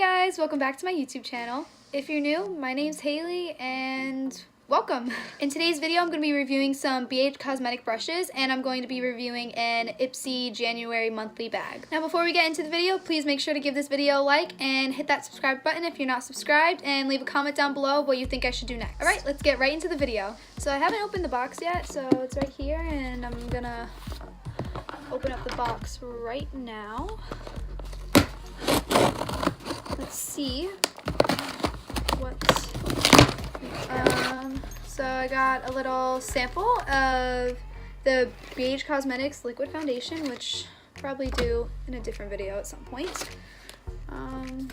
guys, welcome back to my YouTube channel. If you're new, my name's Haley and welcome. In today's video, I'm going to be reviewing some BH cosmetic brushes and I'm going to be reviewing an Ipsy January monthly bag. Now before we get into the video, please make sure to give this video a like and hit that subscribe button if you're not subscribed, and leave a comment down below what you think I should do next. Alright, let's get right into the video. So I haven't opened the box yet, so it's right here and I'm gonna open up the box right now. Let's see what, so I got a little sample of the BH Cosmetics liquid foundation, which I'll probably do in a different video at some point. And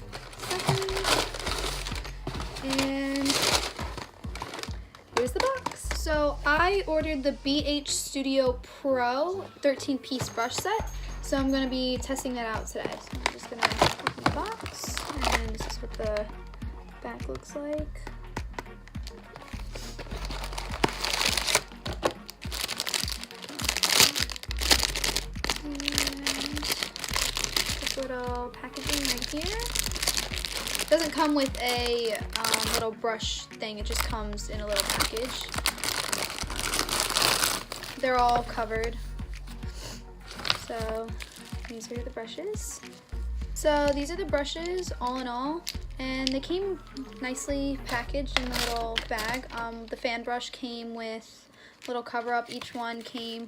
here's the box. So I ordered the BH Studio Pro 13-piece brush set, so I'm going to be testing that out today. So I'm just going to open the box, and this is what the back looks like. And this little packaging right here. It doesn't come with a little brush thing, it just comes in a little package. They're all covered. So these are the brushes. So these are the brushes all in all, and they came nicely packaged in the little bag. The fan brush came with a little cover up. Each one came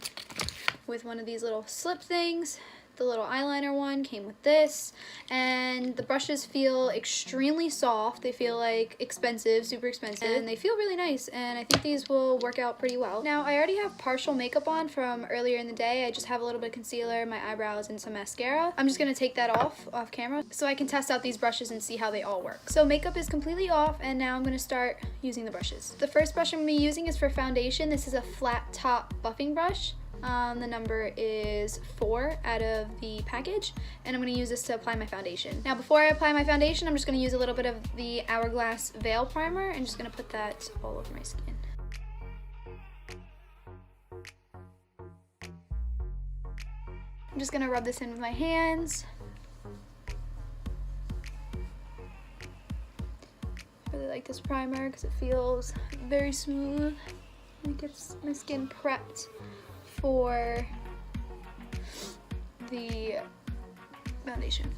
with one of these little slip things. The little eyeliner one came with this, and the brushes feel extremely soft. They feel like expensive, super expensive, and they feel really nice, and I think these will work out pretty well. Now, I already have partial makeup on from earlier in the day. I just have a little bit of concealer, my eyebrows, and some mascara. I'm just going to take that off camera so I can test out these brushes and see how they all work. So makeup is completely off, and now I'm going to start using the brushes. The first brush I'm going to be using is for foundation. This is a flat top buffing brush. The number is 4 out of the package, and I'm going to use this to apply my foundation. Now before I apply my foundation, I'm just going to use a little bit of the Hourglass Veil Primer and just going to put that all over my skin. I'm just going to rub this in with my hands. I really like this primer because it feels very smooth. It gets my skin prepped for the foundation.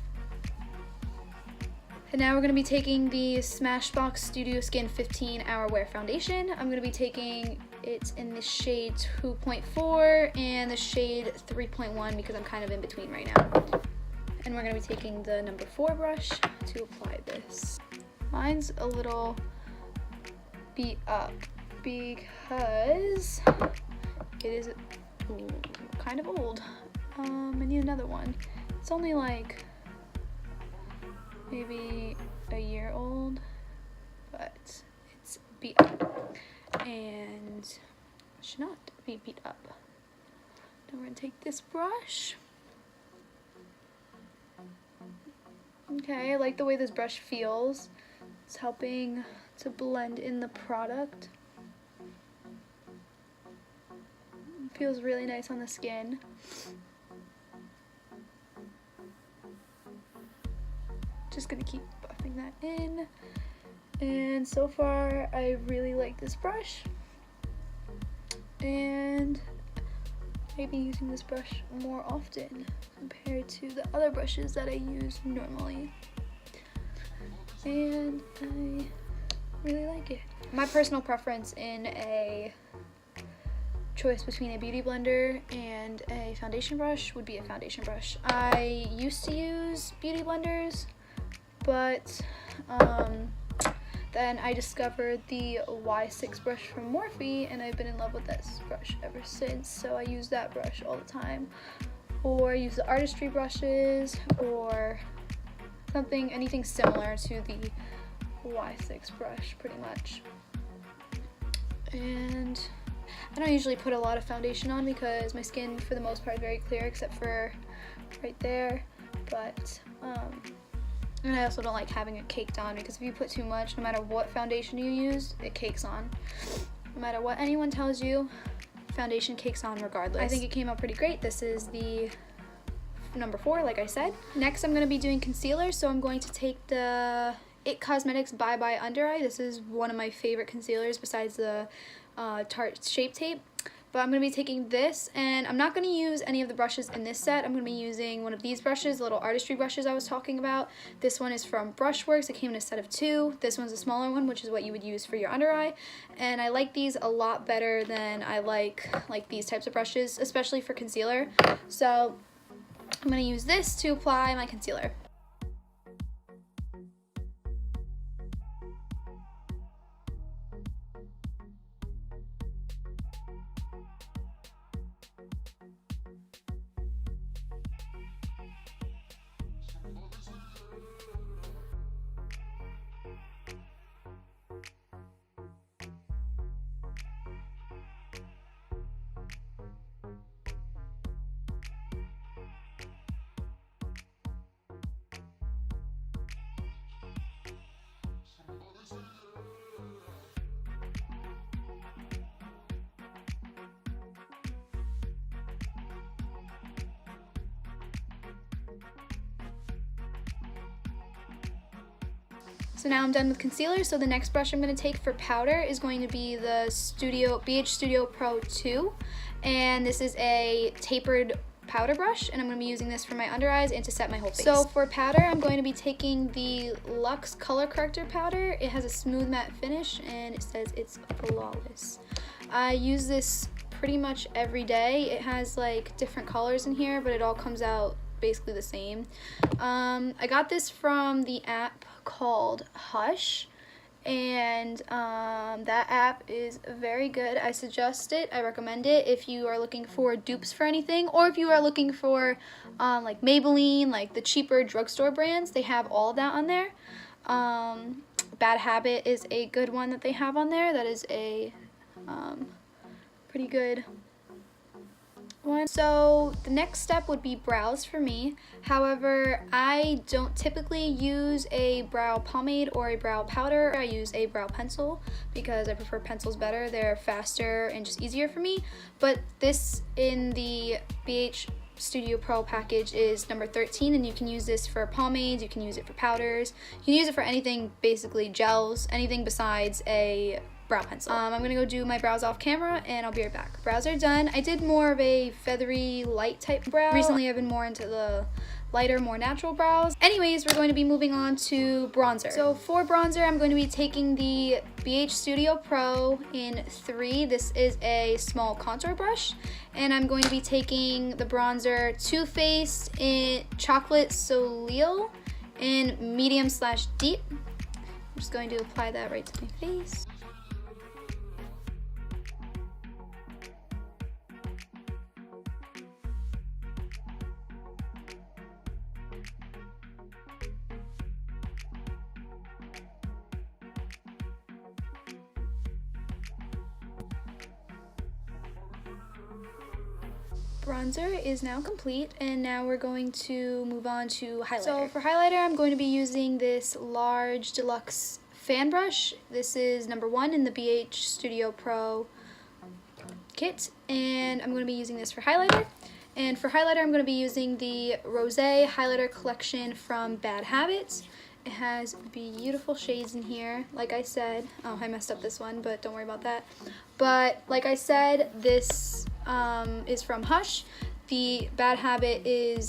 And now we're going to be taking the Smashbox Studio Skin 15-Hour Wear Foundation. I'm going to be taking it in the shade 2.4 and the shade 3.1 because I'm kind of in between right now. And we're going to be taking the number 4 brush to apply this. Mine's a little beat up because it is kind of old. I need another one. It's only like maybe a year old, but it's beat up and should not be beat up. Now we're gonna take this brush. Okay, I like the way this brush feels. It's helping to blend in the product. Feels really nice on the skin. Just gonna keep buffing that in. And so far, I really like this brush. And I'll be using this brush more often compared to the other brushes that I use normally. And I really like it. My personal preference in a choice between a beauty blender and a foundation brush would be a foundation brush. I used to use beauty blenders, but then I discovered the Y6 brush from Morphe, and I've been in love with this brush ever since, so I use that brush all the time. Or use the Artistry brushes, or anything similar to the Y6 brush, pretty much. And I don't usually put a lot of foundation on because my skin, for the most part, is very clear except for right there. But, and I also don't like having it caked on because if you put too much, no matter what foundation you use, it cakes on. No matter what anyone tells you, foundation cakes on regardless. I think it came out pretty great. This is the number 4, like I said. Next, I'm going to be doing concealer, so I'm going to take the It Cosmetics Bye Bye Under Eye. This is one of my favorite concealers besides the Tarte Shape Tape. But I'm going to be taking this, and I'm not going to use any of the brushes in this set. I'm going to be using one of these brushes, the little artistry brushes I was talking about. This one is from Brushworks. It came in a set of 2. This one's a smaller one, which is what you would use for your under eye. And I like these a lot better than I like these types of brushes, especially for concealer. So I'm going to use this to apply my concealer. So now I'm done with concealer, so the next brush I'm going to take for powder is going to be the BH Studio Pro 2, and this is a tapered powder brush, and I'm going to be using this for my under eyes and to set my whole face. So for powder, I'm going to be taking the Luxe Color Corrector powder. It has a smooth matte finish, and it says it's flawless. I use this pretty much every day. It has like different colors in here, but it all comes out basically the same. I got this from the app called Hush, and that app is very good. I suggest it. I recommend it if you are looking for dupes for anything, or if you are looking for like Maybelline, like the cheaper drugstore brands. They have all of that on there. Bad Habit is a good one that they have on there. That is a pretty good one. So the next step would be brows for me. However, I don't typically use a brow pomade or a brow powder. I use a brow pencil because I prefer pencils better. They're faster and just easier for me. But this in the BH Studio Pro package is number 13, and you can use this for pomades, you can use it for powders, you can use it for anything, basically gels, anything besides a brow pencil. I'm gonna go do my brows off camera, and I'll be right back. Brows are done. I did more of a feathery, light type brow. Recently I've been more into the lighter, more natural brows. Anyways, we're going to be moving on to bronzer. So for bronzer, I'm going to be taking the BH Studio Pro in 3. This is a small contour brush, and I'm going to be taking the bronzer Too Faced in Chocolate Soleil in medium/deep. I'm just going to apply that right to my face. Bronzer is now complete, and now we're going to move on to highlighter. So for highlighter, I'm going to be using this large deluxe fan brush. This is number 1 in the BH Studio Pro kit, and I'm going to be using this for highlighter. And for highlighter, I'm going to be using the Rosé Highlighter Collection from Bad Habits. It has beautiful shades in here. Like I said, oh, I messed up this one, but don't worry about that. But like I said, this is from Hush. The Bad Habit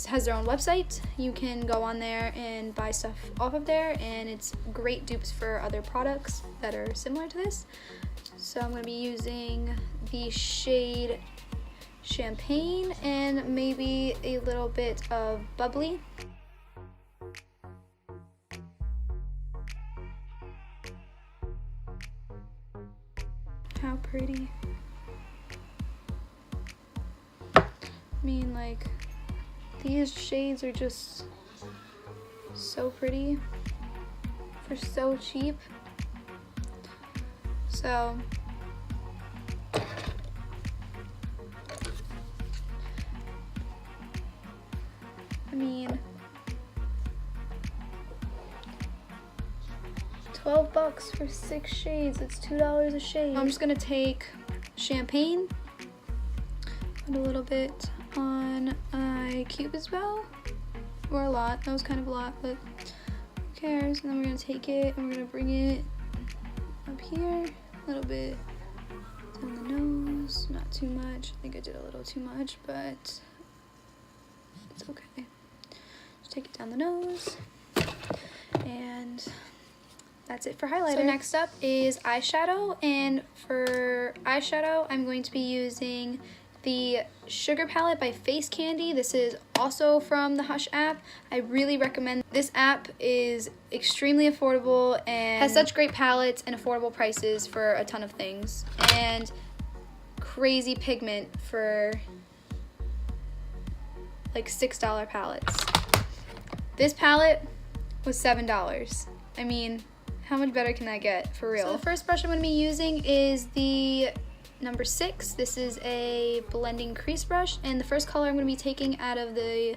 has their own website. You can go on there and buy stuff off of there, and it's great dupes for other products that are similar to this. So I'm going to be using the shade Champagne and maybe a little bit of Bubbly. How pretty. I mean, like, these shades are just so pretty for so cheap. So I mean, $12 for 6 shades. It's $2 a shade. I'm just gonna take Champagne, put a little bit on my Cupid's bow, or a lot. That was kind of a lot, but who cares? And then we're gonna take it and we're gonna bring it up here, a little bit down the nose, not too much. I think I did a little too much, but it's okay. Just take it down the nose, and that's it for highlighter. So next up is eyeshadow, and for eyeshadow, I'm going to be using the Sugar Palette by Face Candy. This is also from the Hush app. I really recommend this app. Is extremely affordable and has such great palettes and affordable prices for a ton of things, and crazy pigment for like $6 palettes. This palette was $7. I mean, how much better can that get, for real? So the first brush I'm going to be using is the number 6. This is a blending crease brush, and the first color I'm going to be taking out of the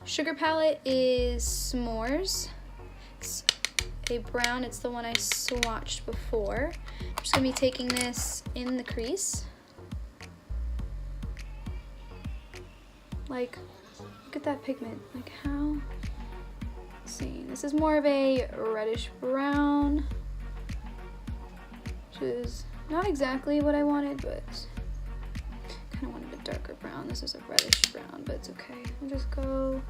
Sugar Palette is S'mores. It's a brown. It's the one I swatched before. I'm just going to be taking this in the crease. Like, look at that pigment. Like, how? Let's see. This is more of a reddish brown, which is not exactly what I wanted, but kind of wanted a darker brown. This is a reddish brown, but it's okay. We'll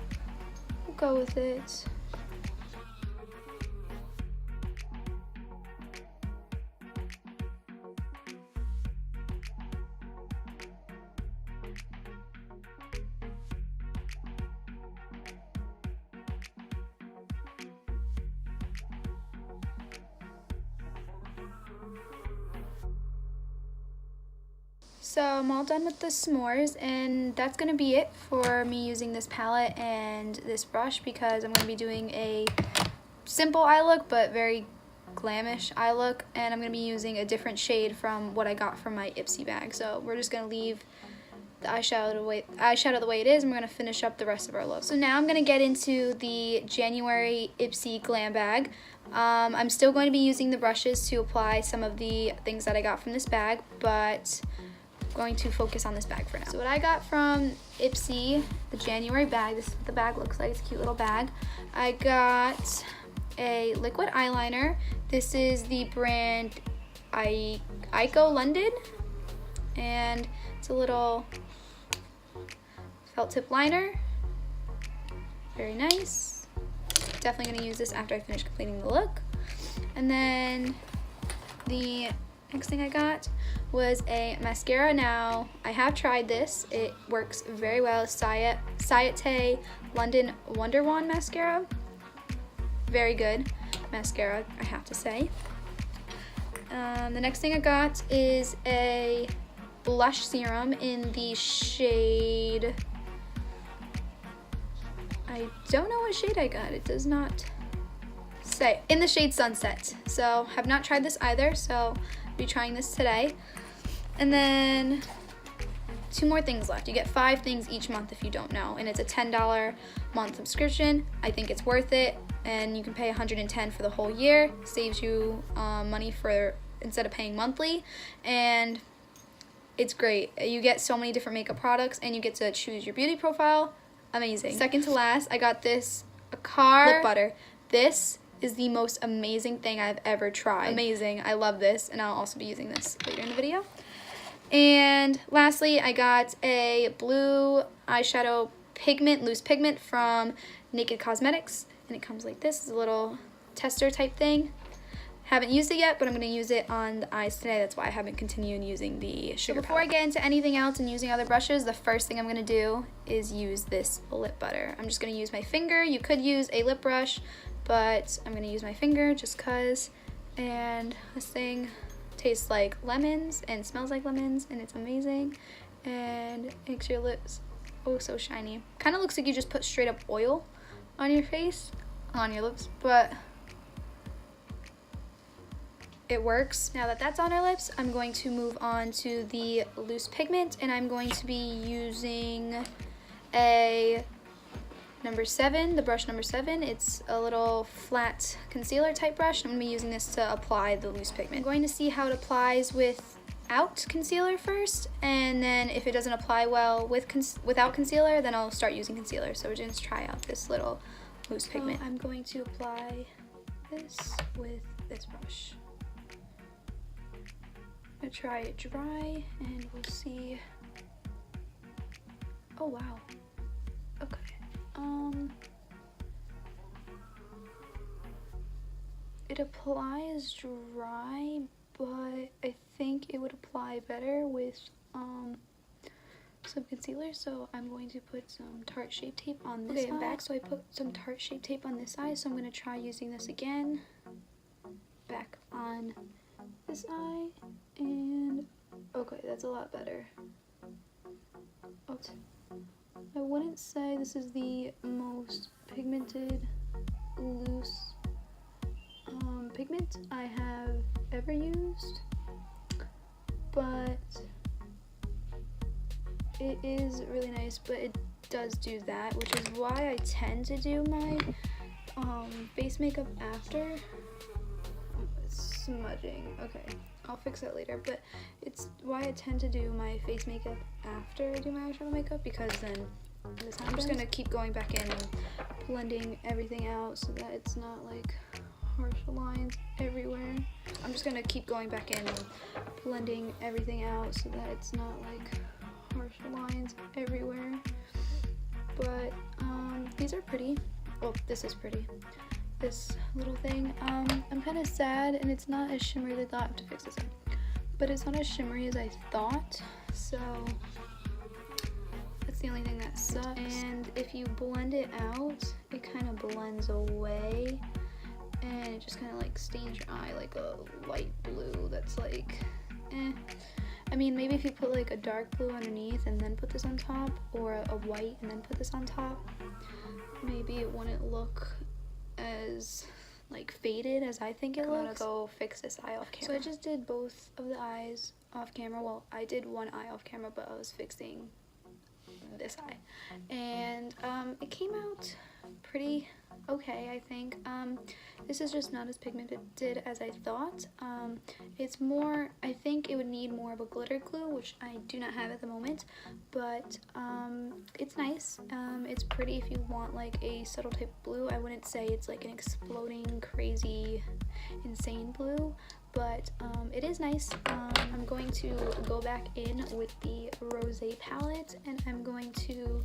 go with it. So I'm all done with the S'mores, and that's going to be it for me using this palette and this brush, because I'm going to be doing a simple eye look but very glamish eye look, and I'm going to be using a different shade from what I got from my Ipsy bag. So we're just going to leave the eyeshadow the way it is, and we're going to finish up the rest of our look. So now I'm going to get into the January Ipsy Glam Bag. I'm still going to be using the brushes to apply some of the things that I got from this bag, but going to focus on this bag for now. So what I got from Ipsy, the January bag, this is what the bag looks like. It's a cute little bag. I got a liquid eyeliner. This is the brand Ico London, and it's a little felt tip liner. Very nice. Definitely gonna use this after I finish completing the look. And then the next thing I got was a mascara. Now, I have tried this. It works very well. Sayate London Wonder Wand mascara. Very good mascara, I have to say. The next thing I got is a blush serum in the shade, I don't know what shade I got. It does not say. In the shade Sunset. So, have not tried this either, so I'll be trying this today. And then 2 more things left. You get 5 things each month if you don't know, and it's a $10 month subscription. I think it's worth it, and you can pay $110 for the whole year. Saves you money for instead of paying monthly, and it's great. You get so many different makeup products, and you get to choose your beauty profile. Amazing. Second to last, I got this lip butter. This is the most amazing thing I've ever tried. Amazing. I love this, and I'll also be using this later in the video. And lastly, I got a blue eyeshadow pigment, loose pigment from Naked Cosmetics, and it comes like this. It's a little tester type thing. Haven't used it yet, but I'm going to use it on the eyes today. That's why I haven't continued using the sugar palette. Before I get into anything else and using other brushes, the first thing I'm going to do is use this lip butter. I'm just going to use my finger. You could use a lip brush, but I'm going to use my finger just because. And this thing tastes like lemons and smells like lemons, and it's amazing, and it makes your lips oh so shiny. Kind of looks like you just put straight up oil on your face, on your lips, but it works. Now that that's on our lips, I'm going to move on to the loose pigment, and I'm going to be using a number 7, the brush number 7. It's a little flat concealer type brush. I'm going to be using this to apply the loose pigment. I'm going to see how it applies with without concealer first, and then if it doesn't apply well without concealer, then I'll start using concealer. So we're going to try out this little loose pigment. I'm going to apply this with this brush. I'm going to try it dry and we'll see. Oh wow. Okay. It applies dry, but I think it would apply better with some concealer, so I'm going to put some Tarte Shape Tape on this eye. I'm back, so I put some Tarte Shape Tape on this eye, so I'm going to try using this again. Back on this eye, and okay, that's a lot better. I wouldn't say this is the most pigmented, loose pigment I have ever used, but it is really nice, but it does do that, which is why I tend to do my base makeup after. It's smudging. Okay, I'll fix that later, but it's why I tend to do my face makeup after I do my eyeshadow makeup, because then this happens. I'm just gonna keep going back in and blending everything out so that it's not like harsh lines everywhere. I'm just gonna keep going back in and blending everything out so that it's not like harsh lines everywhere. But these are pretty. Well, this is pretty. This little thing. I'm kind of sad, and it's not as shimmery as I thought. I have to fix this up. But it's not as shimmery as I thought, so that's the only thing that sucks. And if you blend it out, it kind of blends away, and it just kind of like stains your eye like a light blue that's like, eh. I mean, maybe if you put like a dark blue underneath and then put this on top, or a white and then put this on top, maybe it wouldn't look as like faded as I think it looks. I'm gonna go fix this eye off camera. So I just did both of the eyes off camera. Well, I did one eye off camera, but I was fixing this eye, and it came out pretty okay, I think. This is just not as pigmented as I thought. It's more, I think it would need more of a glitter glue, which I do not have at the moment, but it's nice. It's pretty if you want like a subtle type blue. I wouldn't say it's like an exploding, crazy, insane blue, but it is nice. I'm going to go back in with the Rosé palette, and I'm going to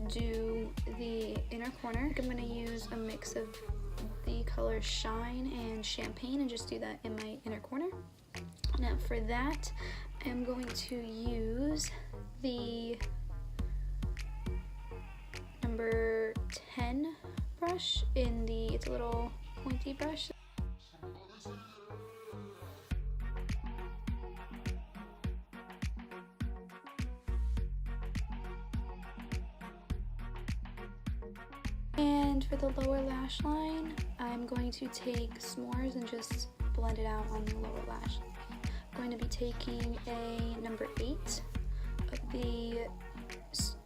do the inner corner. I'm going to use a mix of the colors Shine and Champagne and just do that in my inner corner. Now for that, I'm going to use the number 10 brush in the, it's a little pointy brush. And for the lower lash line, I'm going to take S'mores and just blend it out on the lower lash. I'm going to be taking a number 8 of the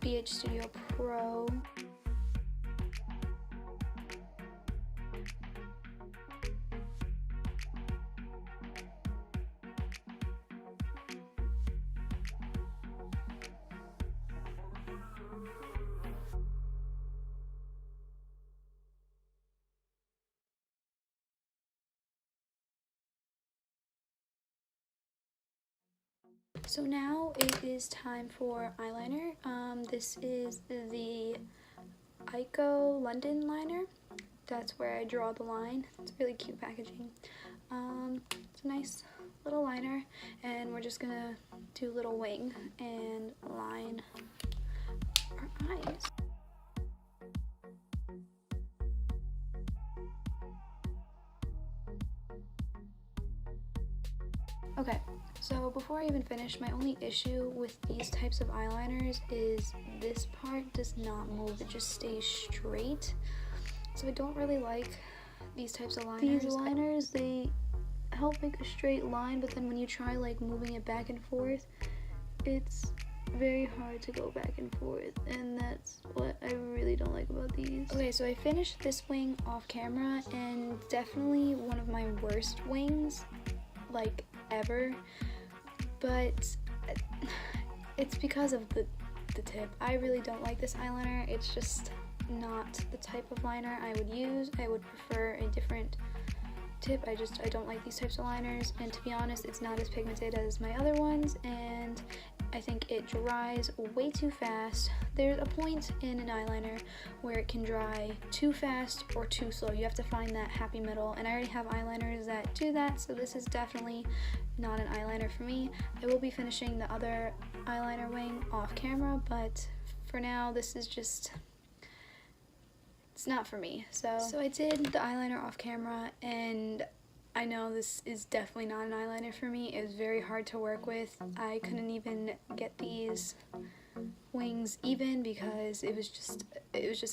BH Studio Pro. So now it is time for eyeliner. This is the Ico London liner. That's where I draw the line. It's really cute packaging. It's a nice little liner, and we're just gonna do a little wing and line our eyes. Okay, so before I even finish, my only issue with these types of eyeliners is this part does not move, it just stays straight. So I don't really like these types of liners. These liners, they help make a straight line, but then when you try like moving it back and forth, it's very hard to go back and forth, and that's what I really don't like about these. Okay, so I finished this wing off camera, and definitely one of my worst wings like ever. but it's because of the tip. I really don't like this eyeliner. It's just not the type of liner I would use. I would prefer a different tip. I don't like these types of liners, and to be honest, it's not as pigmented as my other ones, and I think it dries way too fast. There's a point in an eyeliner where it can dry too fast or too slow. You have to find that happy middle, and I already have eyeliners that do that, so this is definitely not an eyeliner for me. I will be finishing the other eyeliner wing off camera, but for now, this is just, it's not for me. So I did the eyeliner off camera, and I know this is definitely not an eyeliner for me. It was very hard to work with. I couldn't even get these wings even because it was just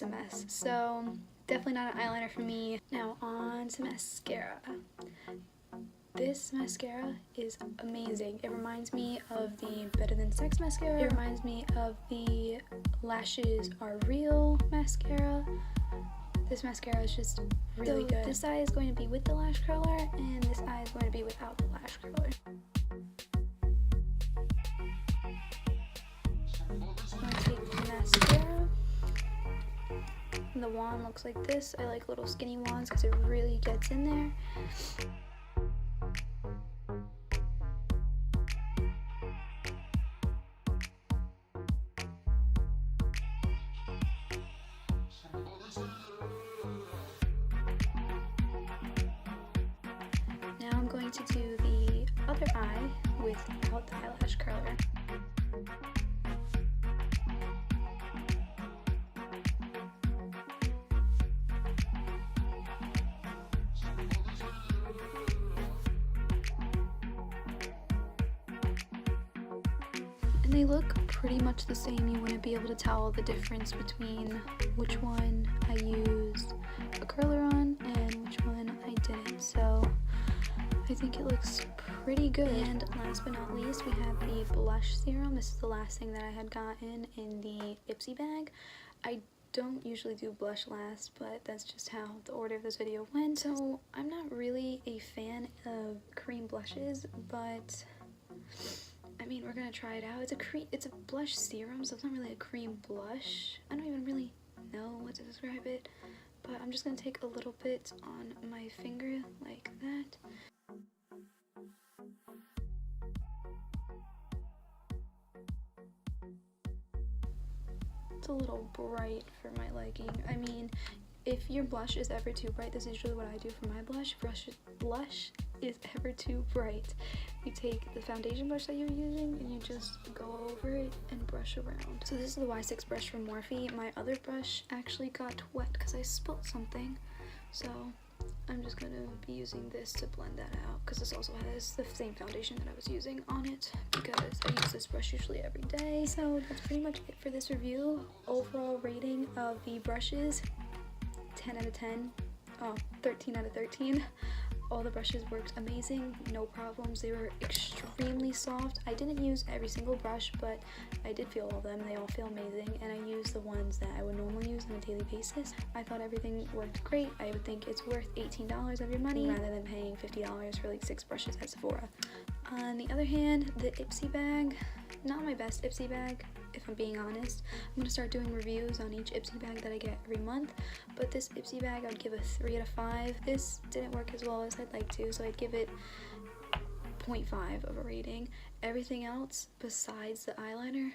a mess. So definitely not an eyeliner for me. Now on to mascara. This mascara is amazing. It reminds me of the Better Than Sex mascara. It reminds me of the Lashes Are Real mascara. This mascara is just really good. This eye is going to be with the lash curler, and this eye is going to be without the lash curler. I'm going to take the mascara. The wand looks like this. I like little skinny wands because it really gets in there. Now I'm going to do the other eye without the eyelash curler. And they look pretty much the same. You wouldn't be able to tell the difference between which one I used a curler on and which one I didn't. So I think it looks pretty good. And last but not least, we have the blush serum. This is the last thing that I had gotten in the Ipsy bag. I don't usually do blush last, but that's just how the order of this video went. So I'm not really a fan of cream blushes, but I mean, we're gonna try it out. It's a blush serum, so it's not really a cream blush. I don't even really know what to describe it, but I'm just gonna take a little bit on my finger like that. It's a little bright for my liking. I mean, if your blush is ever too bright, this is usually what I do for my blush. Blush is ever too bright. You take the foundation brush that you're using and you just go over it and brush around. So this is the Y6 brush from Morphe. My other brush actually got wet because I spilled something. So I'm just gonna be using this to blend that out because this also has the same foundation that I was using on it because I use this brush usually every day. So that's pretty much it for this review. Overall rating of the brushes, 10 out of 10. Oh, 13 out of 13. All the brushes worked amazing, no problems. They were extremely soft. I didn't use every single brush, but I did feel all of them. They all feel amazing, and I used the ones that I would normally use on a daily basis. I thought everything worked great. I would think it's worth $18 of your money rather than paying $50 for like 6 brushes at Sephora. On the other hand, the Ipsy bag, not my best Ipsy bag, if I'm being honest. I'm going to start doing reviews on each Ipsy bag that I get every month, but this Ipsy bag I would give a 3 out of 5. This didn't work as well as I'd like to, so I'd give it 0.5 of a rating. Everything else besides the eyeliner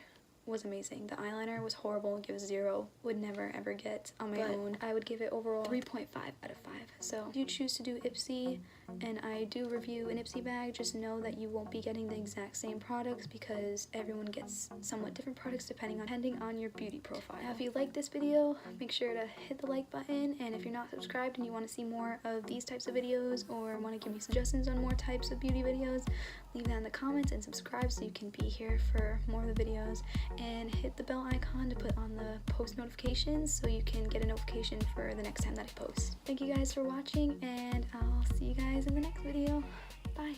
was amazing. The eyeliner was horrible, give 0, would never ever get on my own. I would give it overall 3.5 out of 5. So if you choose to do Ipsy and I do review an Ipsy bag, just know that you won't be getting the exact same products because everyone gets somewhat different products depending on your beauty profile. Now, if you like this video, make sure to hit the like button, and if you're not subscribed and you want to see more of these types of videos or want to give me suggestions on more types of beauty videos, leave that in the comments and subscribe so you can be here for more of the videos, and hit the bell icon to put on the post notifications so you can get a notification for the next time that I post. Thank you guys for watching, and I'll see you guys in the next video. Bye.